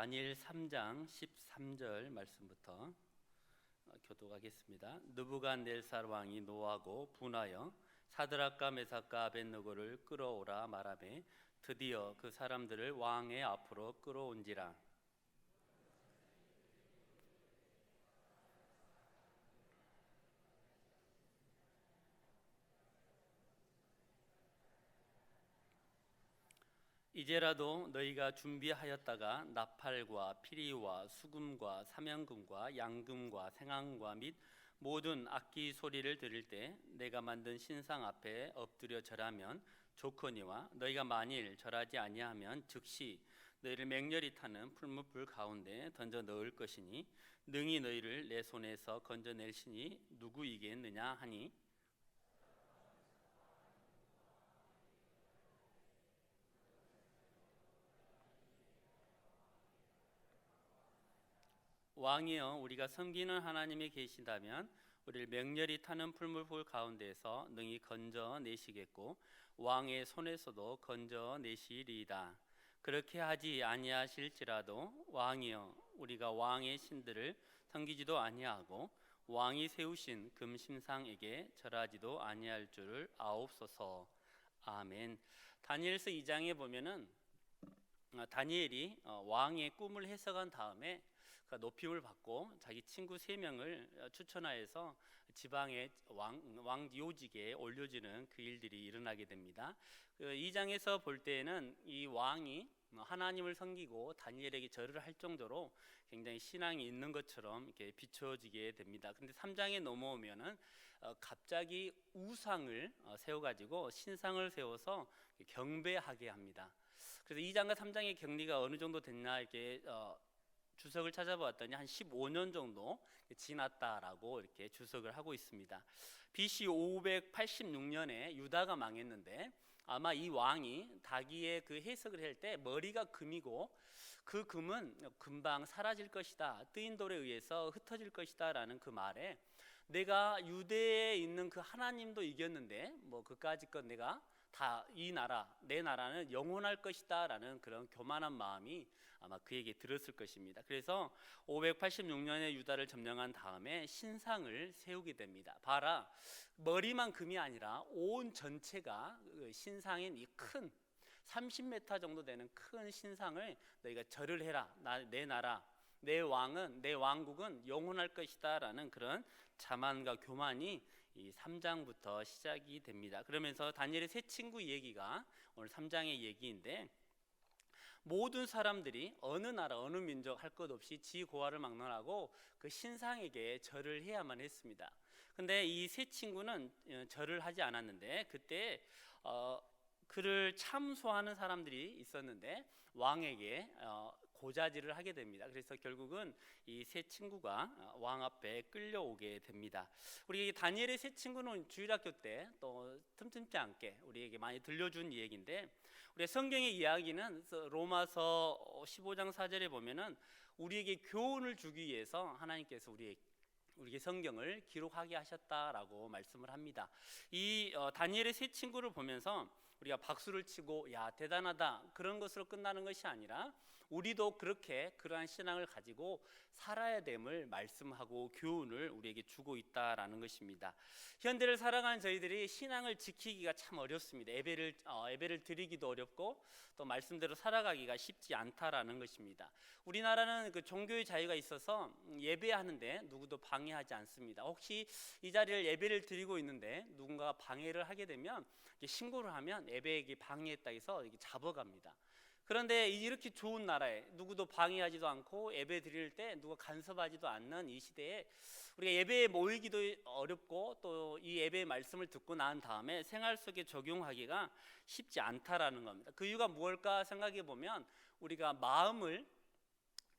다니엘 3장 13절 말씀부터 교독하겠습니다. 느부갓네살 왕이 노하고 분하여 사드락과 메삭과 아벳느고를 끌어오라 말하매 드디어 그 사람들을 왕의 앞으로 끌어온지라. 이제라도 너희가 준비하였다가 나팔과 피리와 수금과 사명금과 양금과 생황과 및 모든 악기 소리를 들을 때 내가 만든 신상 앞에 엎드려 절하면 좋거니와 너희가 만일 절하지 아니하면 즉시 너희를 맹렬히 타는 풀무불 가운데 던져 넣을 것이니 능히 너희를 내 손에서 건져낼 신이 누구이겠느냐 하니, 왕이여 우리가 섬기는 하나님이 계신다면 우리를 맹렬히 타는 풀무불 가운데서 능히 건져내시겠고 왕의 손에서도 건져내시리이다. 그렇게 하지 아니하실지라도 왕이여 우리가 왕의 신들을 섬기지도 아니하고 왕이 세우신 금심상에게 절하지도 아니할 줄을 아옵소서. 아멘. 다니엘서 2장에 보면은 다니엘이 왕의 꿈을 해석한 다음에 높임을 받고 자기 친구 3명을 추천하여서 지방의 왕 요직에 올려지는 그 일들이 일어나게 됩니다. 그 2장에서 볼 때에는 이 왕이 하나님을 섬기고 다니엘에게 절을 할 정도로 굉장히 신앙이 있는 것처럼 이렇게 비춰지게 됩니다. 근데 3장에 넘어오면은 갑자기 우상을 세워가지고 신상을 세워서 경배하게 합니다. 그래서 2장과 3장의 격리가 어느 정도 됐나 이렇게 주석을 찾아보았더니 한 15년 정도 지났다라고 이렇게 주석을 하고 있습니다. BC 586년에 유다가 망했는데 아마 이 왕이 자기의 그 해석을 할 때 머리가 금이고 그 금은 금방 사라질 것이다, 뜨인 돌에 의해서 흩어질 것이다 라는 그 말에 내가 유대에 있는 그 하나님도 이겼는데 뭐 그까짓 것 내가 다 이 나라 내 나라는 영원할 것이다 라는 그런 교만한 마음이 아마 그에게 들었을 것입니다. 그래서 586년에 유다를 점령한 다음에 신상을 세우게 됩니다. 봐라, 머리만 금이 아니라 온 전체가 신상인 이 큰 30m 정도 되는 큰 신상을 너희가 절을 해라. 내 나라 내 왕은 내 왕국은 영원할 것이다 라는 그런 자만과 교만이 이 3장부터 시작이 됩니다. 그러면서 다니엘의 세 친구 얘기가 오늘 3장의 얘기인데, 모든 사람들이 어느 나라 어느 민족 할 것 없이 지 고아를 막론하고 그 신상에게 절을 해야만 했습니다. 근데 이 세 친구는 절을 하지 않았는데 그때 그를 참소하는 사람들이 있었는데 왕에게 고자질을 하게 됩니다. 그래서 결국은 이 세 친구가 왕 앞에 끌려오게 됩니다. 우리 다니엘의 세 친구는 주일학교 때 또 틈틈지 않게 우리에게 많이 들려준 이야기인데, 우리 성경의 이야기는 로마서 15장 4절에 보면은 우리에게 교훈을 주기 위해서 하나님께서 우리에게 성경을 기록하게 하셨다라고 말씀을 합니다. 이 다니엘의 세 친구를 보면서 우리가 박수를 치고 야 대단하다 그런 것으로 끝나는 것이 아니라 우리도 그렇게 그러한 신앙을 가지고 살아야 됨을 말씀하고 교훈을 우리에게 주고 있다라는 것입니다. 현대를 살아가는 저희들이 신앙을 지키기가 참 어렵습니다. 예배를 드리기도 어렵고 또 말씀대로 살아가기가 쉽지 않다라는 것입니다. 우리나라는 그 종교의 자유가 있어서 예배하는데 누구도 방해하지 않습니다. 혹시 이 자리를 예배를 드리고 있는데 누군가 방해를 하게 되면 신고를 하면 예배에게 방해했다 해서 잡아갑니다. 그런데 이렇게 좋은 나라에 누구도 방해하지도 않고 예배 드릴 때 누가 간섭하지도 않는 이 시대에 우리가 예배에 모이기도 어렵고 또 이 예배의 말씀을 듣고 난 다음에 생활 속에 적용하기가 쉽지 않다라는 겁니다. 그 이유가 무엇일까 생각해 보면 우리가 마음을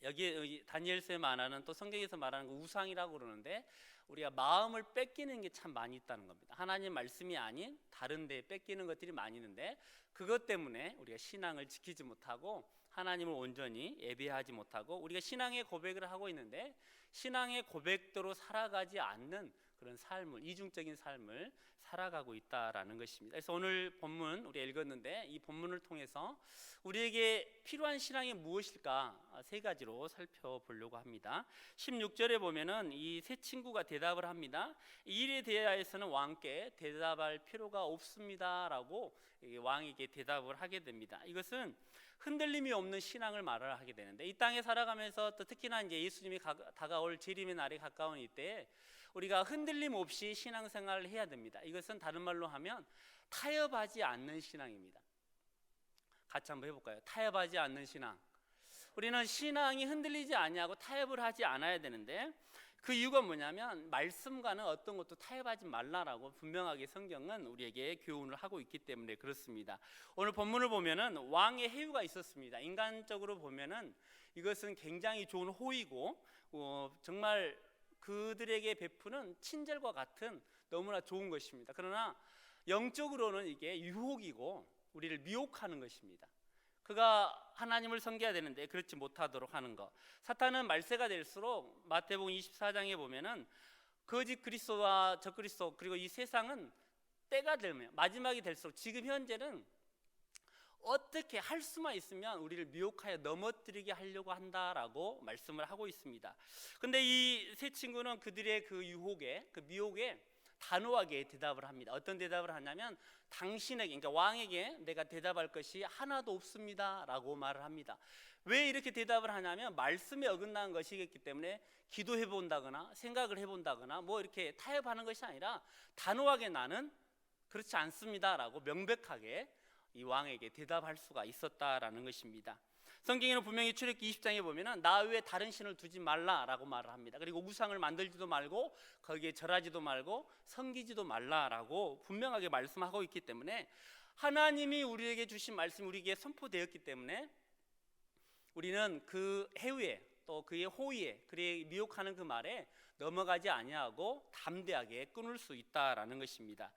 여기 다니엘서에 말하는 또 성경에서 말하는 거 우상이라고 그러는데 우리가 마음을 뺏기는 게 참 많이 있다는 겁니다. 하나님 말씀이 아닌 다른 데 뺏기는 것들이 많이 있는데 그것 때문에 우리가 신앙을 지키지 못하고 하나님을 온전히 예배하지 못하고 우리가 신앙의 고백을 하고 있는데 신앙의 고백대로 살아가지 않는 그런 삶을, 이중적인 삶을 살아가고 있다라는 것입니다. 그래서 오늘 본문 우리 읽었는데 이 본문을 통해서 우리에게 필요한 신앙이 무엇일까 세 가지로 살펴보려고 합니다. 16절에 보면은 이 세 친구가 대답을 합니다. 이 일에 대하여서는 왕께 대답할 필요가 없습니다라고 왕에게 대답을 하게 됩니다. 이것은 흔들림이 없는 신앙을 말을 하게 되는데, 이 땅에 살아가면서 또 특히나 이제 예수님이 다가올 재림의 날이 가까운 이때 우리가 흔들림 없이 신앙생활을 해야 됩니다. 이것은 다른 말로 하면 타협하지 않는 신앙입니다. 같이 한번 해볼까요? 타협하지 않는 신앙. 우리는 신앙이 흔들리지 아니하고 타협을 하지 않아야 되는데, 그 이유가 뭐냐면 말씀과는 어떤 것도 타협하지 말라라고 분명하게 성경은 우리에게 교훈을 하고 있기 때문에 그렇습니다. 오늘 본문을 보면은 왕의 해유가 있었습니다. 인간적으로 보면은 이것은 굉장히 좋은 호의고 정말 그들에게 베푸는 친절과 같은 너무나 좋은 것입니다. 그러나 영적으로는 이게 유혹이고 우리를 미혹하는 것입니다. 그가 하나님을 섬겨야 되는데 그렇지 못하도록 하는 것. 사탄은 말세가 될수록 마태복음 24장에 보면은 거짓 그리스도와 적그리스도, 그리고 이 세상은 때가 되면 마지막이 될수록 지금 현재는 어떻게 할 수만 있으면 우리를 미혹하여 넘어뜨리게 하려고 한다라고 말씀을 하고 있습니다. 근데 이 세 친구는 그들의 그 유혹에, 그 미혹에 단호하게 대답을 합니다. 어떤 대답을 하냐면 당신에게, 그러니까 왕에게 내가 대답할 것이 하나도 없습니다 라고 말을 합니다. 왜 이렇게 대답을 하냐면 말씀에 어긋나는 것이기 때문에 기도해 본다거나 생각을 해본다거나 뭐 이렇게 타협하는 것이 아니라 단호하게 나는 그렇지 않습니다 라고 명백하게 이 왕에게 대답할 수가 있었다라는 것입니다. 성경에는 분명히 출애굽기 20장에 보면은 나 외에 다른 신을 두지 말라라고 말을 합니다. 그리고 우상을 만들지도 말고 거기에 절하지도 말고 섬기지도 말라라고 분명하게 말씀하고 있기 때문에 하나님이 우리에게 주신 말씀이 우리에게 선포되었기 때문에 우리는 그 해유에 또 그의 호의에, 그의 미혹하는 그 말에 넘어가지 아니하고 담대하게 끊을 수 있다라는 것입니다.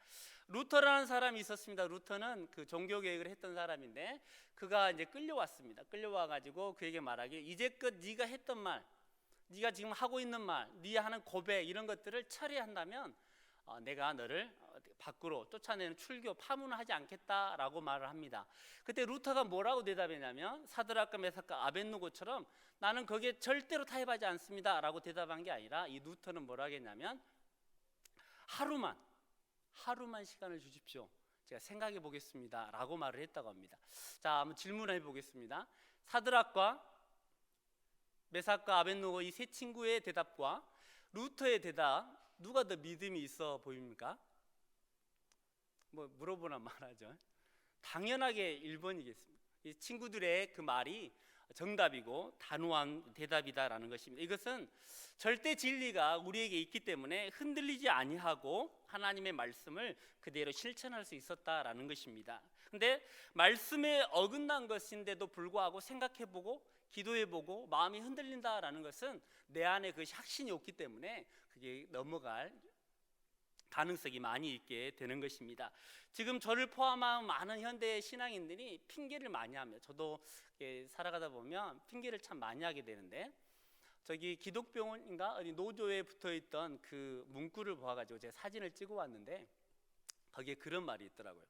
루터라는 사람이 있었습니다. 루터는 그 종교 개혁을 했던 사람인데 그가 이제 끌려왔습니다. 끌려와 가지고 그에게 말하길, 이제껏 네가 했던 말, 네가 지금 하고 있는 말, 네 하는 고백 이런 것들을 처리한다면 내가 너를 밖으로 쫓아내는 출교 파문을 하지 않겠다라고 말을 합니다. 그때 루터가 뭐라고 대답했냐면 사드락과 메삭과 아벳느고처럼 나는 거기에 절대로 타협하지 않습니다라고 대답한 게 아니라 이 루터는 뭐라고 했냐면 하루만 시간을 주십시오. 제가 생각해 보겠습니다 라고 말을 했다고 합니다. 자, 한번 질문해 보겠습니다. 사드락과 메삭과 아벳느고 이 세 친구의 대답과 루터의 대답, 누가 더 믿음이 있어 보입니까? 뭐 물어보나 말하죠. 당연하게 1번이겠습니다. 이 친구들의 그 말이 정답이고 단호한 대답이다라는 것입니다. 이것은 절대 진리가 우리에게 있기 때문에 흔들리지 아니하고 하나님의 말씀을 그대로 실천할 수 있었다라는 것입니다. 근데 말씀에 어긋난 것인데도 불구하고 생각해보고 기도해보고 마음이 흔들린다라는 것은 내 안에 그 확신이 없기 때문에 그게 넘어갈 가능성이 많이 있게 되는 것입니다. 지금 저를 포함한 많은 현대 신앙인들이 핑계를 많이 하며, 저도 살아가다 보면 핑계를 참 많이 하게 되는데, 저기 기독병원인가 어디 노조에 붙어있던 그 문구를 보아가지고 제가 사진을 찍어 왔는데 거기에 그런 말이 있더라고요.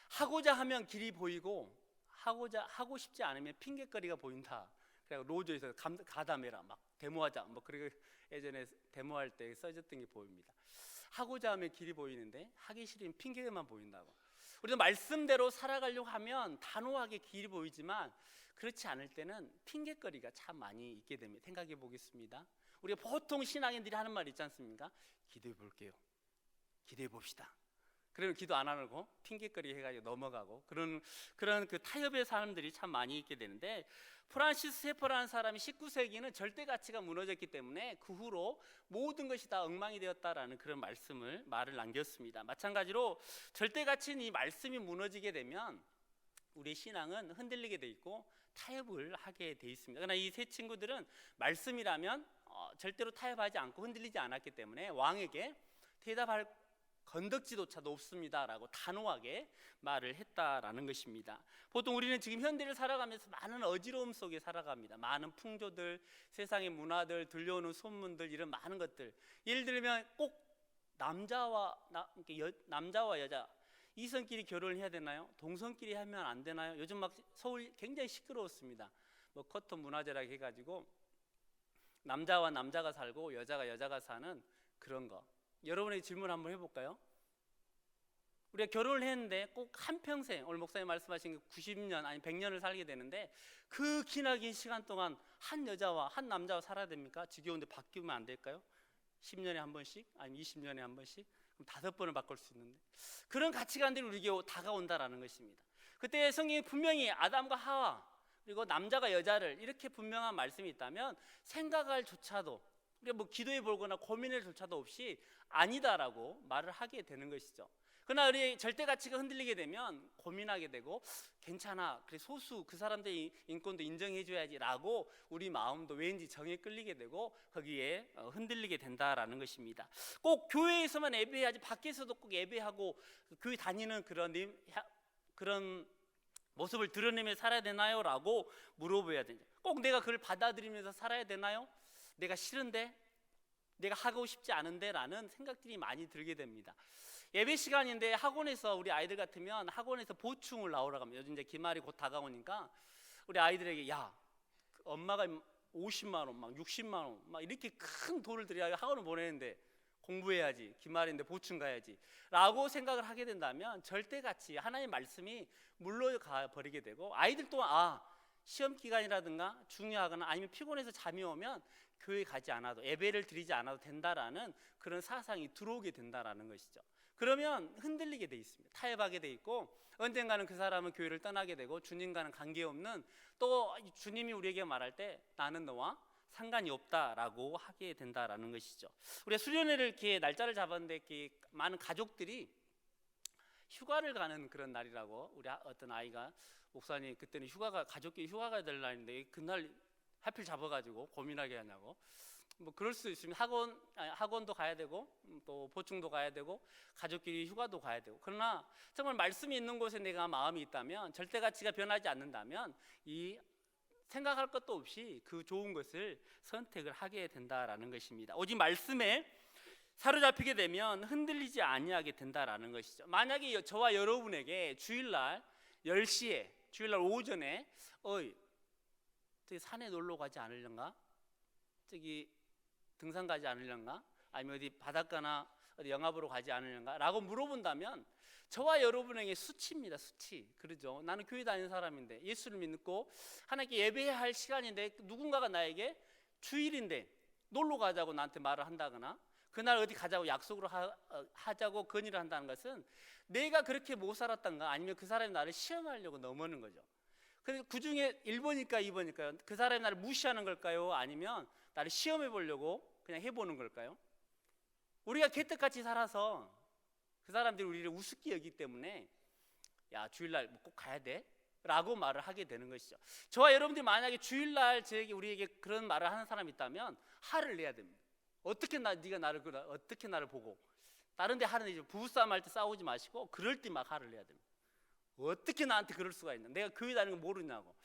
하고자 하면 길이 보이고 하고 싶지 않으면 핑계거리가 보인다. 그래서 노조에서 가담해라, 막 데모하자, 뭐 그리고 예전에 데모할 때 써졌던 게 보입니다. 하고자 하면 길이 보이는데 하기 싫으면 핑계만 보인다고. 우리도 말씀대로 살아가려고 하면 단호하게 길이 보이지만 그렇지 않을 때는 핑계거리가 참 많이 있게 됩니다. 생각해 보겠습니다. 우리가 보통 신앙인들이 하는 말 있지 않습니까? 기도해 볼게요. 기도해 봅시다. 그러면 기도 안 하고 핑계거리 해가지고 넘어가고 그런 그 타협의 사람들이 참 많이 있게 되는데, 프란시스 세퍼라는 사람이 19세기는 절대 가치가 무너졌기 때문에 그 후로 모든 것이 다 엉망이 되었다라는 그런 말을 남겼습니다. 마찬가지로 절대 가치인 이 말씀이 무너지게 되면 우리의 신앙은 흔들리게 돼 있고 타협을 하게 돼 있습니다. 그러나 이 세 친구들은 말씀이라면 절대로 타협하지 않고 흔들리지 않았기 때문에 왕에게 대답할 건덕지조차도 없습니다라고 단호하게 말을 했다라는 것입니다. 보통 우리는 지금 현대를 살아가면서 많은 어지러움 속에 살아갑니다. 많은 풍조들, 세상의 문화들, 들려오는 소문들, 이런 많은 것들. 예를 들면 꼭 남자와 여자 이성끼리 결혼을 해야 되나요? 동성끼리 하면 안 되나요? 요즘 막 서울 굉장히 시끄러웠습니다. 뭐 커터 문화재라고 해가지고 남자와 남자가 살고 여자가 여자가 사는 그런 거. 여러분의 질문 한번 해볼까요? 우리가 결혼을 했는데 꼭 한평생, 오늘 목사님 말씀하신 90년 아니 100년을 살게 되는데 그 기나긴 시간 동안 한 여자와 한 남자와 살아야 됩니까? 지겨운데 바뀌면 안 될까요? 10년에 한 번씩 아니면 20년에 한 번씩? 그럼 5번을 바꿀 수 있는데 그런 가치관들이 우리에게 다가온다라는 것입니다. 그때 성경이 분명히 아담과 하와 그리고 남자가 여자를 이렇게 분명한 말씀이 있다면 생각할 조차도 우리가 뭐 기도해 보거나 고민할 조차도 없이 아니다라고 말을 하게 되는 것이죠. 그러나 우리 절대 가치가 흔들리게 되면 고민하게 되고 괜찮아 그래 소수 그 사람들의 인권도 인정해 줘야지라고 우리 마음도 왠지 정에 끌리게 되고 거기에 흔들리게 된다라는 것입니다. 꼭 교회에서만 예배해야지 밖에서도 꼭 예배하고 교회 다니는 그런 모습을 드러내며 살아야 되나요? 라고 물어봐야 되죠. 꼭 내가 그걸 받아들이면서 살아야 되나요? 내가 싫은데? 내가 하고 싶지 않은데? 라는 생각들이 많이 들게 됩니다. 예배 시간인데 학원에서 우리 아이들 같으면 학원에서 보충을 나오라고 합니다. 요즘 이제 기말이 곧 다가오니까 우리 아이들에게 야 엄마가 50만 원, 막 60만 원, 막 이렇게 큰 돈을 들여야 학원을 보내는데 공부해야지 기말인데 보충 가야지 라고 생각을 하게 된다면 절대같이 하나님의 말씀이 물러가 버리게 되고 아이들 또한 시험 기간이라든가 중요하거나 아니면 피곤해서 잠이 오면 교회 가지 않아도 예배를 드리지 않아도 된다라는 그런 사상이 들어오게 된다라는 것이죠. 그러면 흔들리게 돼 있습니다. 타협하게 돼 있고 언젠가는 그 사람은 교회를 떠나게 되고 주님과는 관계없는 또 주님이 우리에게 말할 때 나는 너와 상관이 없다라고 하게 된다라는 것이죠. 우리가 수련회를 이렇게 날짜를 잡았는데 이렇게 많은 가족들이 휴가를 가는 그런 날이라고 우리 어떤 아이가 목사님 그때는 가족끼리 휴가가 될 날인데 그날 하필 잡아가지고 고민하게 하냐고 뭐 그럴 수 있으면 학원도 가야 되고 또 보충도 가야 되고 가족끼리 휴가도 가야 되고 그러나 정말 말씀이 있는 곳에 내가 마음이 있다면 절대 가치가 변하지 않는다면 이 생각할 것도 없이 그 좋은 것을 선택을 하게 된다라는 것입니다. 오직 말씀에 사로잡히게 되면 흔들리지 아니하게 된다라는 것이죠. 만약에 저와 여러분에게 주일날 10시에 주일날 오전에 저기 산에 놀러 가지 않으려는가? 저기 등산 가지 않으려는가? 아니면 어디 바닷가나 어디 영화 보러 가지 않으려는가? 라고 물어본다면 저와 여러분에게 수치입니다. 수치. 그러죠. 나는 교회 다니는 사람인데 예수를 믿고 하나님께 예배해야 할 시간인데 누군가가 나에게 주일인데 놀러 가자고 나한테 말을 한다거나 그날 어디 가자고 약속으로 하자고 건의를 한다는 것은 내가 그렇게 못 살았던가 아니면 그 사람이 나를 시험하려고 넘어오는 거죠. 그래서 그 중에 1번일까 2번일까요? 그 사람이 나를 무시하는 걸까요? 아니면 나를 시험해 보려고 그냥 해보는 걸까요? 우리가 개떡같이 살아서 그 사람들이 우리를 우습게 여기기 때문에 야 주일날 꼭 가야 돼? 라고 말을 하게 되는 것이죠. 저와 여러분들이 만약에 주일날 우리에게 그런 말을 하는 사람이 있다면 화를 내야 됩니다. 어떻게 나를 보고 다른 데 하는 이제 부부싸움 할 때 싸우지 마시고 그럴 때 막 화를 내야 됩니다. 어떻게 나한테 그럴 수가 있나? 내가 교회 다니는 거 모르냐고.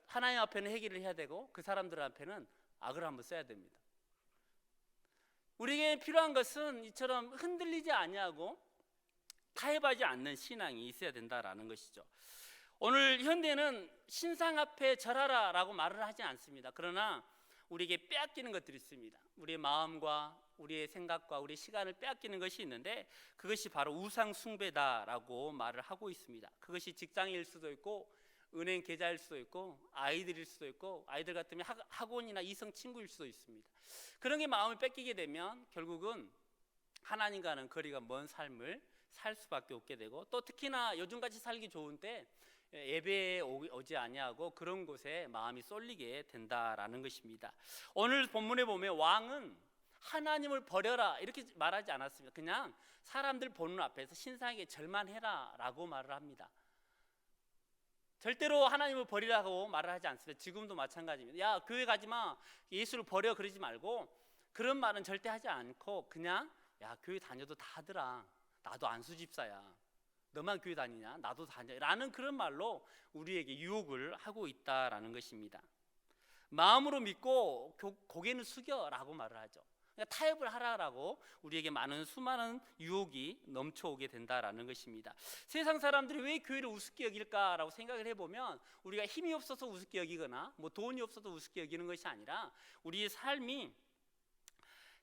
하나님 앞에는 회개를 해야 되고 그 사람들 앞에는 악을 한번 써야 됩니다. 우리에게 필요한 것은 이처럼 흔들리지 아니하고 타협하지 않는 신앙이 있어야 된다라는 것이죠. 오늘 현대는 신상 앞에 절하라라고 말을 하지 않습니다. 그러나 우리에게 빼앗기는 것들이 있습니다. 우리의 마음과 우리의 생각과 우리의 시간을 빼앗기는 것이 있는데 그것이 바로 우상 숭배다라고 말을 하고 있습니다. 그것이 직장일 수도 있고 은행 계좌일 수도 있고 아이들일 수도 있고 아이들 같으면 학원이나 이성 친구일 수도 있습니다. 그런 게 마음을 뺏기게 되면 결국은 하나님과는 거리가 먼 삶을 살 수밖에 없게 되고 또 특히나 요즘같이 살기 좋은 때 예배에 오지 아니하고 그런 곳에 마음이 쏠리게 된다라는 것입니다. 오늘 본문에 보면 왕은 하나님을 버려라 이렇게 말하지 않았습니다. 그냥 사람들 보는 앞에서 신상에게 절만해라 라고 말을 합니다. 절대로 하나님을 버리라고 말을 하지 않습니다. 지금도 마찬가지입니다. 야 교회 가지마 예수를 버려 그러지 말고 그런 말은 절대 하지 않고 그냥 야 교회 다녀도 다 하더라 나도 안수집사야 너만 교회 다니냐 나도 다녀 라는 그런 말로 우리에게 유혹을 하고 있다라는 것입니다. 마음으로 믿고 고개는 숙여 라고 말을 하죠. 그러니까 타협을 하라라고 우리에게 수많은 유혹이 넘쳐오게 된다라는 것입니다. 세상 사람들이 왜 교회를 우습게 여길까라고 생각을 해보면 우리가 힘이 없어서 우습게 여기거나 뭐 돈이 없어서 우습게 여기는 것이 아니라 우리의 삶이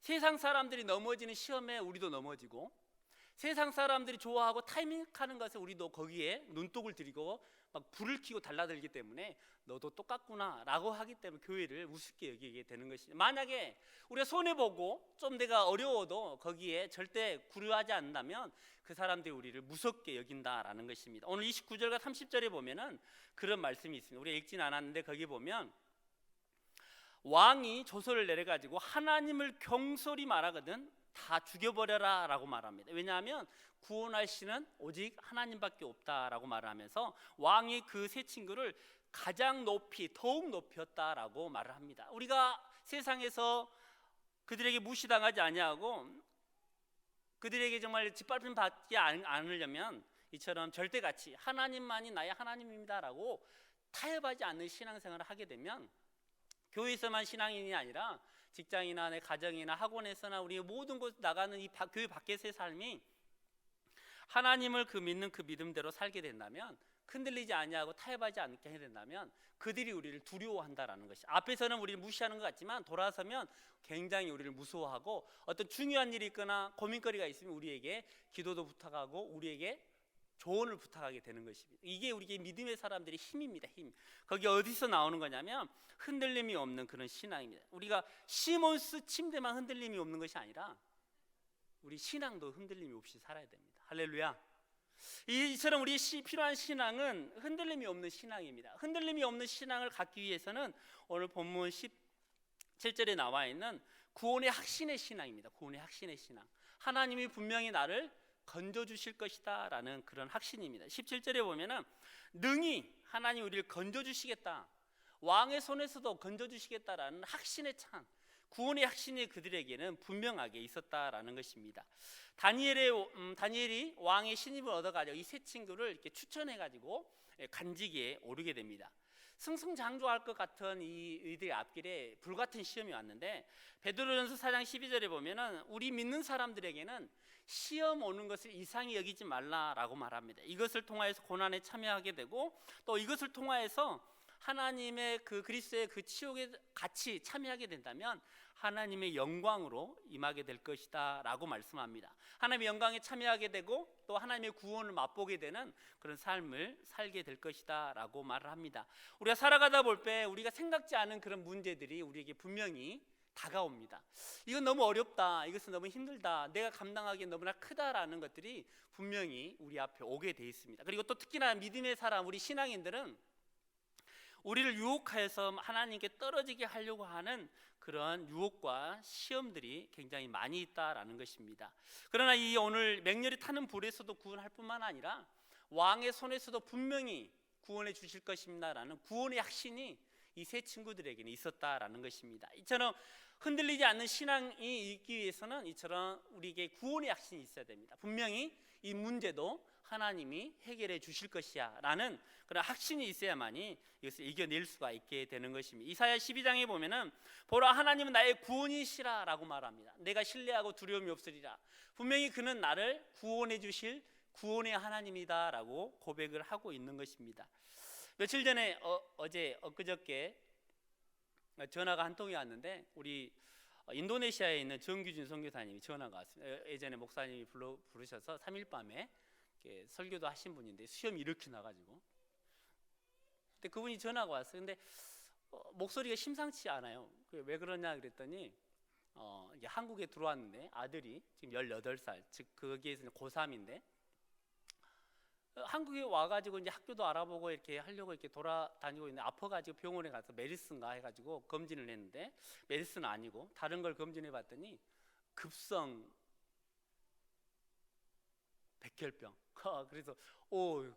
세상 사람들이 넘어지는 시험에 우리도 넘어지고 세상 사람들이 좋아하고 타이밍하는 것에 우리도 거기에 눈독을 들이고 막 불을 켜고 달라들기 때문에 너도 똑같구나 라고 하기 때문에 교회를 우습게 여기게 되는 것이죠. 만약에 우리가 손해보고 좀 내가 어려워도 거기에 절대 구려하지 않는다면 그 사람들이 우리를 무섭게 여긴다라는 것입니다. 오늘 29절과 30절에 보면은 그런 말씀이 있습니다. 우리가 읽진 않았는데 거기 보면 왕이 조서를 내려가지고 하나님을 경솔히 말하거든 다 죽여버려라 라고 말합니다. 왜냐하면 구원할 신은 오직 하나님밖에 없다라고 말을 하면서 왕이 그 세 친구를 가장 높이 더욱 높였다라고 말을 합니다. 우리가 세상에서 그들에게 무시당하지 아니하고 그들에게 정말 짓밟힘 받지 않으려면 이처럼 절대같이 하나님만이 나의 하나님입니다라고 타협하지 않는 신앙생활을 하게 되면 교회에서만 신앙인이 아니라 직장이나 내 가정이나 학원에서나 우리 모든 곳 나가는 이 교회 밖에서의 삶이 하나님을 믿는 그 믿음대로 살게 된다면 흔들리지 아니하고 타협하지 않게 해야 된다면 그들이 우리를 두려워한다라는 것이 앞에서는 우리를 무시하는 것 같지만 돌아서면 굉장히 우리를 무서워하고 어떤 중요한 일이 있거나 고민거리가 있으면 우리에게 기도도 부탁하고 우리에게 조언을 부탁하게 되는 것입니다. 이게 우리의 믿음의 사람들의 힘입니다. 힘. 거기 어디서 나오는 거냐면 흔들림이 없는 그런 신앙입니다. 우리가 시몬스 침대만 흔들림이 없는 것이 아니라 우리 신앙도 흔들림이 없이 살아야 됩니다. 할렐루야. 이처럼 우리 필요한 신앙은 흔들림이 없는 신앙입니다. 흔들림이 없는 신앙을 갖기 위해서는 오늘 본문 17절에 나와 있는 구원의 확신의 신앙입니다. 구원의 확신의 신앙. 하나님이 분명히 나를 건져주실 것이다 라는 그런 확신입니다. 17절에 보면은 능히 하나님 우리를 건져주시겠다, 왕의 손에서도 건져주시겠다라는 확신에 찬 구원의 확신이 그들에게는 분명하게 있었다라는 것입니다. 다니엘이 왕의 신임을 얻어가지고 이 세 친구를 이렇게 추천해가지고 간직에 오르게 됩니다. 승승장구할 것 같은 이들의 앞길에 불같은 시험이 왔는데 베드로전서 4장 12절에 보면은 우리 믿는 사람들에게는 시험 오는 것을 이상히 여기지 말라라고 말합니다. 이것을 통하여서 고난에 참여하게 되고 또 이것을 통하여서 하나님의 그 그리스도의 그 치욕에 같이 참여하게 된다면 하나님의 영광으로 임하게 될 것이다 라고 말씀합니다. 하나님의 영광에 참여하게 되고 또 하나님의 구원을 맛보게 되는 그런 삶을 살게 될 것이다 라고 말을 합니다. 우리가 살아가다 볼 때 우리가 생각지 않은 그런 문제들이 우리에게 분명히 다가옵니다. 이건 너무 어렵다, 이것은 너무 힘들다, 내가 감당하기엔 너무나 크다라는 것들이 분명히 우리 앞에 오게 돼 있습니다. 그리고 또 특히나 믿음의 사람, 우리 신앙인들은 우리를 유혹하여서 하나님께 떨어지게 하려고 하는 그런 유혹과 시험들이 굉장히 많이 있다라는 것입니다. 그러나 이 오늘 맹렬히 타는 불에서도 구원할 뿐만 아니라 왕의 손에서도 분명히 구원해 주실 것입니다라는 구원의 확신이 이 세 친구들에게는 있었다라는 것입니다. 이처럼 흔들리지 않는 신앙이 있기 위해서는 이처럼 우리에게 구원의 확신이 있어야 됩니다. 분명히 이 문제도 하나님이 해결해 주실 것이야 라는 그런 확신이 있어야만이 이것을 이겨낼 수가 있게 되는 것입니다. 이사야 12장에 보면은 보라 하나님은 나의 구원이시라 라고 말합니다. 내가 신뢰하고 두려움이 없으리라. 분명히 그는 나를 구원해 주실 구원의 하나님이다 라고 고백을 하고 있는 것입니다. 며칠 전에 엊그저께 전화가 한 통이 왔는데 우리 인도네시아에 있는 정규준 선교사님이 전화가 왔습니다. 예전에 목사님이 부르셔서 3일 밤에 설교도 하신 분인데 시험이 이렇게 나가지고 근데 그분이 전화가 왔어요. 근데 목소리가 심상치 않아요. 왜 그러냐 그랬더니 이제 한국에 들어왔는데 아들이 지금 18살, 즉 거기에서는 고3인데 한국에 와가지고 이제 학교도 알아보고 이렇게 하려고 이렇게 돌아다니고 있는데 아파가지고 병원에 가서 메르스인가 해가지고 검진을 했는데 메르스는 아니고 다른 걸 검진해봤더니 급성 백혈병. 그래서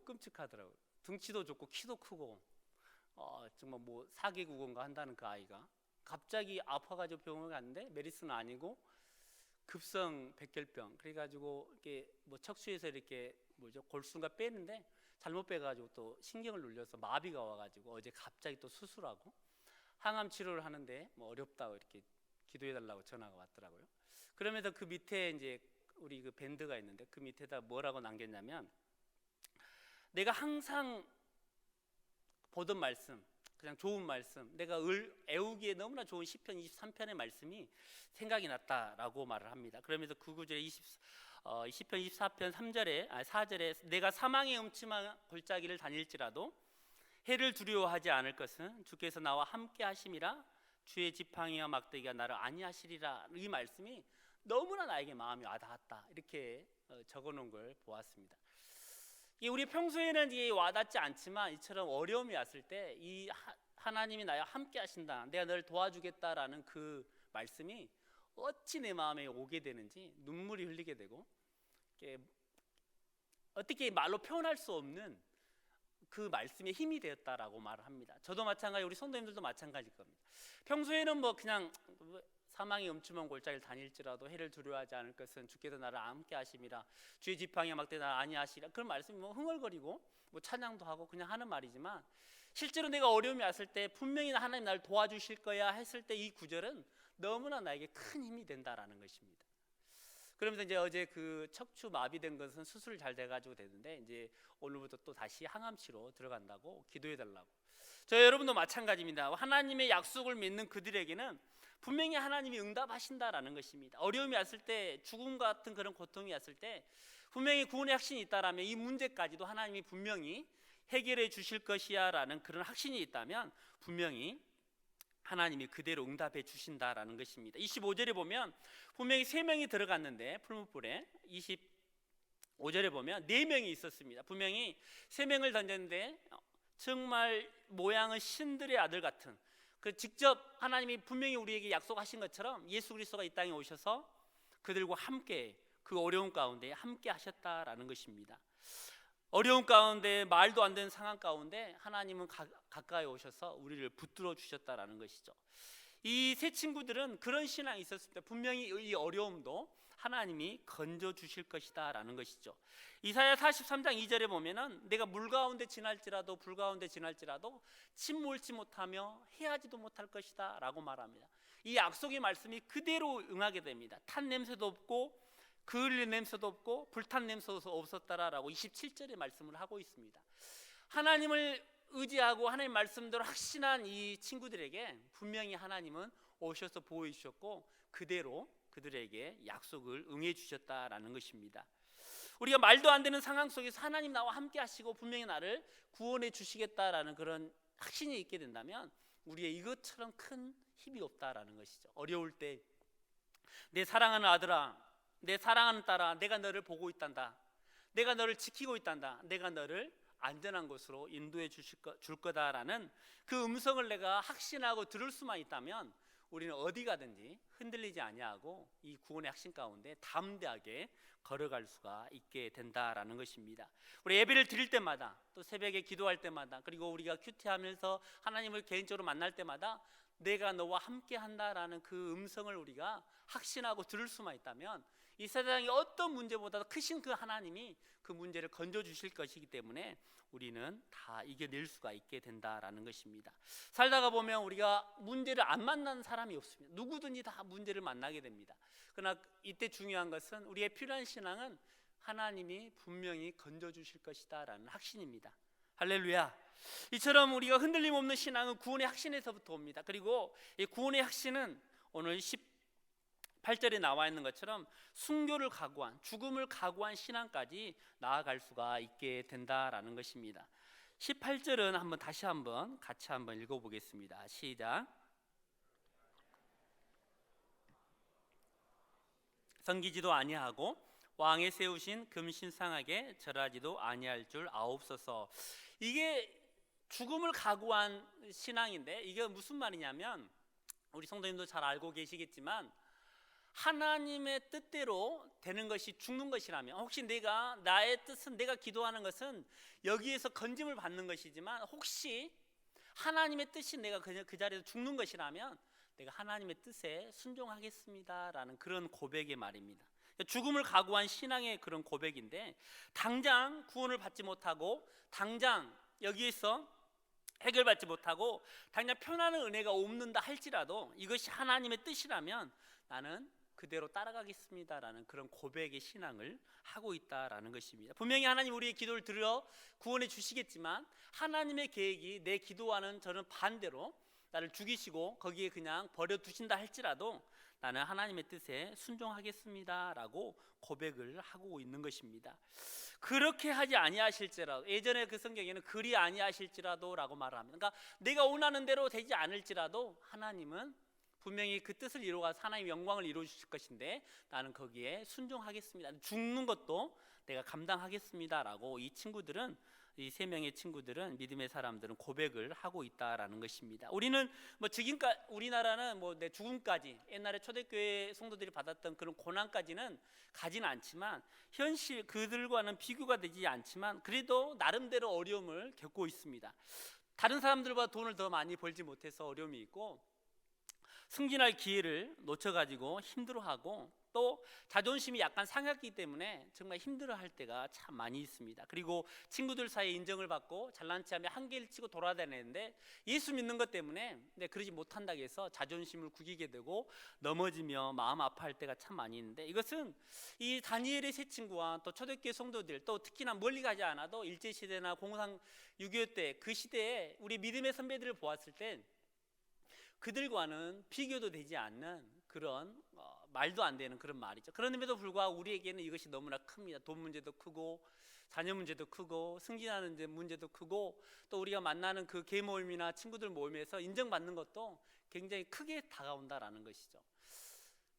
끔찍하더라고요. 등치도 좋고 키도 크고 정말 뭐 4개국어인가 한다는 그 아이가 갑자기 아파가지고 병원에 갔는데 메르스는 아니고 급성 백혈병. 그래가지고 이렇게 뭐 척추에서 이렇게 골수인가 빼는데 잘못 빼가지고 또 신경을 눌려서 마비가 와가지고 어제 갑자기 또 수술하고 항암 치료를 하는데 뭐 어렵다고 이렇게 기도해달라고 전화가 왔더라고요. 그러면서 그 밑에 이제 우리 그 밴드가 있는데 그 밑에다 뭐라고 남겼냐면, 내가 항상 보던 말씀, 그냥 좋은 말씀, 내가 애우기에 너무나 좋은 시편 23편의 말씀이 생각이 났다라고 말을 합니다. 그러면서 그 구절에 시편 24편 4절에 내가 사망의 음침한 골짜기를 다닐지라도 해를 두려워하지 않을 것은 주께서 나와 함께 하심이라. 주의 지팡이와 막대기가 나를 안위하시리라. 이 말씀이 너무나 나에게 마음이 와닿았다, 이렇게 적어놓은 걸 보았습니다. 우리 평소에는 이게 와닿지 않지만 이처럼 어려움이 왔을 때 이 하나님이 나와 함께 하신다, 내가 너를 도와주겠다라는 그 말씀이 어찌 내 마음에 오게 되는지 눈물이 흘리게 되고, 어떻게 말로 표현할 수 없는 그 말씀에 힘이 되었다라고 말을 합니다. 저도 마찬가지, 우리 성도님들도 마찬가지일 겁니다. 평소에는 뭐 그냥 사망의 음침한 골짜기를 다닐지라도 해를 두려워하지 않을 것은 주께서 나를 함께 하심이라. 주의 지팡이와 막대 나를 안위하시리라. 그런 말씀이 뭐 흥얼거리고 뭐 찬양도 하고 그냥 하는 말이지만, 실제로 내가 어려움이 왔을 때 분명히 하나님 나를 도와주실 거야 했을 때 이 구절은 너무나 나에게 큰 힘이 된다라는 것입니다. 그러면서 이제 어제 그 척추 마비된 것은 수술 잘 돼가지고 되는데, 이제 오늘부터 또 다시 항암치로 들어간다고 기도해달라고. 저 여러분도 마찬가지입니다. 하나님의 약속을 믿는 그들에게는 분명히 하나님이 응답하신다라는 것입니다. 어려움이 왔을 때, 죽음 같은 그런 고통이 왔을 때 분명히 구원의 확신이 있다라면 이 문제까지도 하나님이 분명히 해결해 주실 것이야 라는 그런 확신이 있다면 분명히 하나님이 그대로 응답해 주신다라는 것입니다. 25절에 보면 분명히 3명이 들어갔는데 풀무불에, 25절에 보면 4명이 있었습니다. 분명히 3명을 던졌는데 정말 모양은 신들의 아들 같은, 그 직접 하나님이 분명히 우리에게 약속하신 것처럼 예수 그리스도가 이 땅에 오셔서 그들과 함께 그 어려운 가운데 함께 하셨다라는 것입니다. 어려운 가운데, 말도 안 되는 상황 가운데 하나님은 가까이 오셔서 우리를 붙들어 주셨다라는 것이죠. 이 세 친구들은 그런 신앙이 있었습니다. 분명히 이 어려움도 하나님이 건져 주실 것이다 라는 것이죠. 이사야 43장 2절에 보면은 내가 물 가운데 지날지라도 불 가운데 지날지라도 침 몰지 못하며 해하지도 못할 것이다 라고 말합니다. 이 약속의 말씀이 그대로 응하게 됩니다. 탄 냄새도 없고 그을린 냄새도 없고 불탄 냄새도 없었다라고 27절의 말씀을 하고 있습니다. 하나님을 의지하고 하나님 말씀대로 확신한 이 친구들에게 분명히 하나님은 오셔서 보여주셨고 그대로 그들에게 약속을 응해 주셨다라는 것입니다. 우리가 말도 안 되는 상황 속에서 하나님 나와 함께 하시고 분명히 나를 구원해 주시겠다라는 그런 확신이 있게 된다면 우리의 이것처럼 큰 힘이 없다라는 것이죠. 어려울 때 내 사랑하는 아들아, 내 사랑하는 딸아, 내가 너를 보고 있단다, 내가 너를 지키고 있단다, 내가 너를 안전한 곳으로 인도해 줄 거다라는 그 음성을 내가 확신하고 들을 수만 있다면 우리는 어디 가든지 흔들리지 아니하고 이 구원의 확신 가운데 담대하게 걸어갈 수가 있게 된다라는 것입니다. 우리 예배를 드릴 때마다, 또 새벽에 기도할 때마다, 그리고 우리가 큐티하면서 하나님을 개인적으로 만날 때마다 내가 너와 함께 한다라는 그 음성을 우리가 확신하고 들을 수만 있다면 이 세상의 어떤 문제보다도 크신 그 하나님이 그 문제를 건져주실 것이기 때문에 우리는 다 이겨낼 수가 있게 된다라는 것입니다. 살다가 보면 우리가 문제를 안 만나는 사람이 없습니다. 누구든지 다 문제를 만나게 됩니다. 그러나 이때 중요한 것은 우리의 필요한 신앙은 하나님이 분명히 건져주실 것이다 라는 확신입니다. 할렐루야. 이처럼 우리가 흔들림 없는 신앙은 구원의 확신에서부터 옵니다. 그리고 이 구원의 확신은 오늘 18절에 나와 있는 것처럼 순교를 각오한, 죽음을 각오한 신앙까지 나아갈 수가 있게 된다라는 것입니다. 18절은 다시 한번 같이 한번 읽어보겠습니다. 시작. 섬기지도 아니하고 왕에 세우신 금신상에게 절하지도 아니할 줄 아옵소서. 이게 죽음을 각오한 신앙인데 이게 무슨 말이냐면 우리 성도님도 잘 알고 계시겠지만 하나님의 뜻대로 되는 것이 죽는 것이라면, 혹시 나의 뜻은, 내가 기도하는 것은 여기에서 건짐을 받는 것이지만 혹시 하나님의 뜻이 내가 그 자리에서 죽는 것이라면 내가 하나님의 뜻에 순종하겠습니다 라는 그런 고백의 말입니다. 죽음을 각오한 신앙의 그런 고백인데, 당장 구원을 받지 못하고 당장 여기에서 해결받지 못하고 당장 편안한 은혜가 없는다 할지라도 이것이 하나님의 뜻이라면 나는 그대로 따라가겠습니다라는 그런 고백의 신앙을 하고 있다라는 것입니다. 분명히 하나님 우리의 기도를 들어 구원해 주시겠지만 하나님의 계획이 내 기도와는 저는 반대로 나를 죽이시고 거기에 그냥 버려두신다 할지라도 나는 하나님의 뜻에 순종하겠습니다라고 고백을 하고 있는 것입니다. 그렇게 하지 아니하실지라도, 예전에 그 성경에는 그리 아니하실지라도라고 말을 합니다. 그러니까 내가 원하는 대로 되지 않을지라도 하나님은 분명히 그 뜻을 이루어가서 하나님의 영광을 이루어 주실 것인데 나는 거기에 순종하겠습니다. 죽는 것도 내가 감당하겠습니다라고 이 친구들은, 이 세 명의 친구들은, 믿음의 사람들은 고백을 하고 있다라는 것입니다. 우리는 지금까지 우리나라는 내 죽음까지, 옛날에 초대교회 성도들이 받았던 그런 고난까지는 가지는 않지만 현실 그들과는 비교가 되지 않지만 그래도 나름대로 어려움을 겪고 있습니다. 다른 사람들보다 돈을 더 많이 벌지 못해서 어려움이 있고, 승진할 기회를 놓쳐가지고 힘들어하고, 또 자존심이 약간 상했기 때문에 정말 힘들어할 때가 참 많이 있습니다. 그리고 친구들 사이에 인정을 받고 잘난 체하며 한계를 치고 돌아다니는데 예수 믿는 것 때문에 그러지 못한다고 해서 자존심을 구기게 되고 넘어지며 마음 아파할 때가 참 많이 있는데, 이것은 이 다니엘의 세 친구와 또 초대교회 성도들, 또 특히나 멀리 가지 않아도 일제시대나 공상 6.25 때 그 시대에 우리 믿음의 선배들을 보았을 때 그들과는 비교도 되지 않는 그런 말도 안 되는 그런 말이죠. 그런데도 불구하고 우리에게는 이것이 너무나 큽니다. 돈 문제도 크고 자녀 문제도 크고 승진하는 문제도 크고, 또 우리가 만나는 그 개 모임이나 친구들 모임에서 인정받는 것도 굉장히 크게 다가온다라는 것이죠.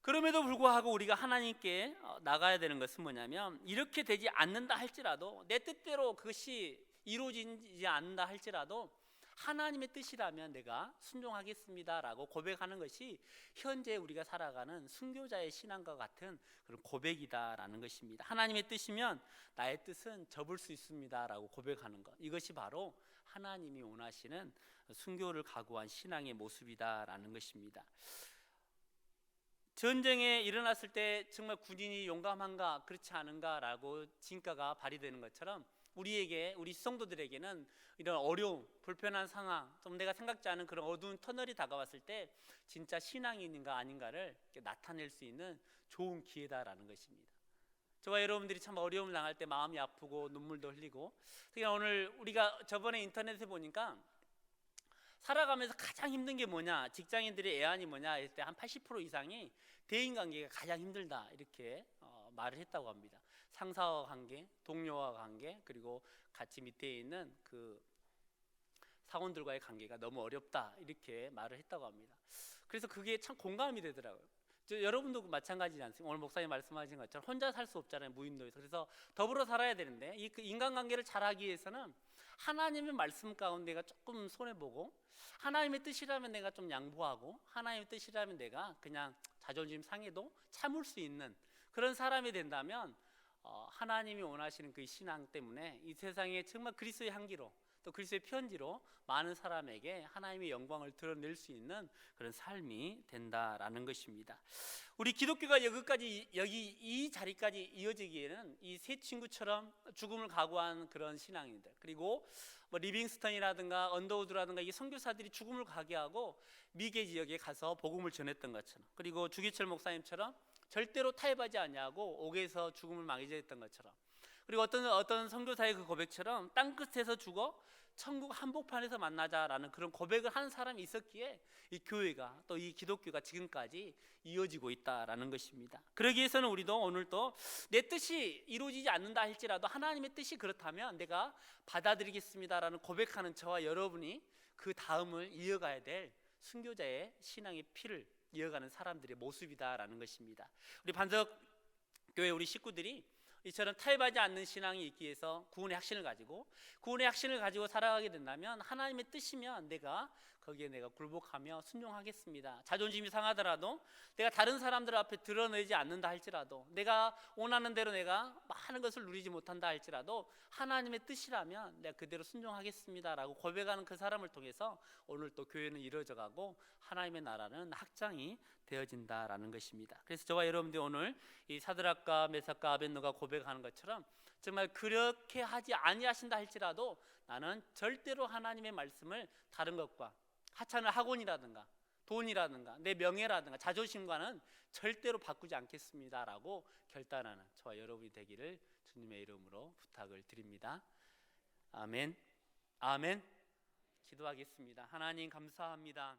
그럼에도 불구하고 우리가 하나님께 나가야 되는 것은 뭐냐면, 이렇게 되지 않는다 할지라도, 내 뜻대로 그것이 이루어지지 않는다 할지라도 하나님의 뜻이라면 내가 순종하겠습니다라고 고백하는 것이 현재 우리가 살아가는 순교자의 신앙과 같은 그런 고백이다라는 것입니다. 하나님의 뜻이면 나의 뜻은 접을 수 있습니다라고 고백하는 것, 이것이 바로 하나님이 원하시는 순교를 각오한 신앙의 모습이다라는 것입니다. 전쟁에 일어났을 때 정말 군인이 용감한가 그렇지 않은가라고 진가가 발휘되는 것처럼 우리에게, 우리 성도들에게는 이런 어려움, 불편한 상황, 좀 내가 생각지 않은 그런 어두운 터널이 다가왔을 때 진짜 신앙이 있는가 아닌가를 나타낼 수 있는 좋은 기회다라는 것입니다. 저와 여러분들이 참 어려움을 당할 때 마음이 아프고 눈물도 흘리고, 특히 오늘 우리가 저번에 인터넷에 보니까 살아가면서 가장 힘든 게 뭐냐, 직장인들의 애환이 뭐냐 했을 때 한 80% 이상이 대인관계가 가장 힘들다 이렇게 말을 했다고 합니다. 상사와 관계, 동료와 관계, 그리고 같이 밑에 있는 그 사원들과의 관계가 너무 어렵다 이렇게 말을 했다고 합니다. 그래서 그게 참 공감이 되더라고요. 여러분도 마찬가지지 않습니까? 오늘 목사님 말씀하신 것처럼 혼자 살 수 없잖아요, 무인도에서. 그래서 더불어 살아야 되는데 이 인간관계를 잘하기 위해서는 하나님의 말씀 가운데 내가 조금 손해보고, 하나님의 뜻이라면 내가 좀 양보하고, 하나님의 뜻이라면 내가 그냥 자존심 상해도 참을 수 있는 그런 사람이 된다면 하나님이 원하시는 그 신앙 때문에 이 세상에 정말 그리스도의 향기로, 또 그리스도의 편지로 많은 사람에게 하나님의 영광을 드러낼 수 있는 그런 삶이 된다라는 것입니다. 우리 기독교가 여기 이 자리까지 이어지기에는 이 세 친구처럼 죽음을 각오한 그런 신앙인들, 그리고 리빙스턴이라든가 언더우드라든가 이 선교사들이 죽음을 각오하고 미개 지역에 가서 복음을 전했던 것처럼, 그리고 주기철 목사님처럼 절대로 타협하지 않냐고 옥에서 죽음을 맞이했던 것처럼, 그리고 어떤 선교사의 그 고백처럼 땅끝에서 죽어 천국 한복판에서 만나자라는 그런 고백을 하는 사람이 있었기에 이 교회가, 또 이 기독교가 지금까지 이어지고 있다라는 것입니다. 그러기 위해서는 우리도 오늘도 내 뜻이 이루어지지 않는다 할지라도 하나님의 뜻이 그렇다면 내가 받아들이겠습니다라는 고백하는 저와 여러분이 그 다음을 이어가야 될 순교자의 신앙의 피를 이어가는 사람들의 모습이다라는 것입니다. 우리 반석교회 우리 식구들이 이처럼 타협하지 않는 신앙이 있기 위해서 구원의 확신을 가지고 살아가게 된다면, 하나님의 뜻이면 내가 거기에 내가 굴복하며 순종하겠습니다. 자존심이 상하더라도, 내가 다른 사람들 앞에 드러내지 않는다 할지라도, 내가 원하는 대로 내가 많은 것을 누리지 못한다 할지라도 하나님의 뜻이라면 내가 그대로 순종하겠습니다라고 고백하는 그 사람을 통해서 오늘 또 교회는 이루어져가고 하나님의 나라는 확장이 되어진다라는 것입니다. 그래서 저와 여러분들이 오늘 이 사드락과 메삭과 아벳노가 고백하는 것처럼 정말 그렇게 하지 아니하신다 할지라도 나는 절대로 하나님의 말씀을 다른 것과 하찮은 학원이라든가 돈이라든가 내 명예라든가 자존심과는 절대로 바꾸지 않겠습니다라고 결단하는 저와 여러분이 되기를 주님의 이름으로 부탁을 드립니다. 아멘. 아멘. 기도하겠습니다. 하나님 감사합니다.